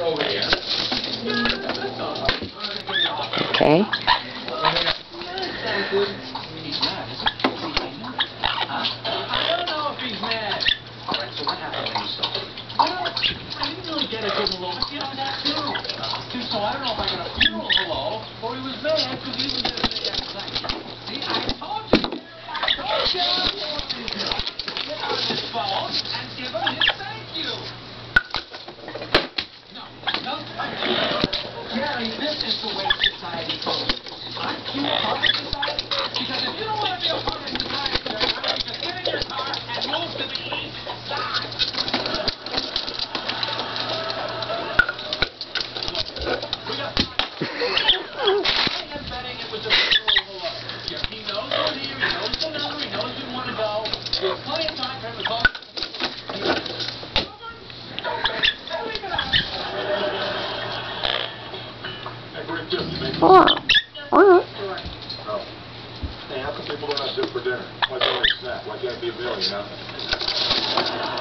Okay. So I don't know if I got a funeral hello or he was mad because he didn't get a big thank you. See, I told you. Get on his phone and give him his thank you. No. Jerry, this is the way society goes. Aren't you part of society? Because if you don't want to be a part of society, Jerry, why don't you just get in your car and move to the east side? Hey, how come people don't have soup for dinner? Why can't they snack? Why can't it be a meal, you know?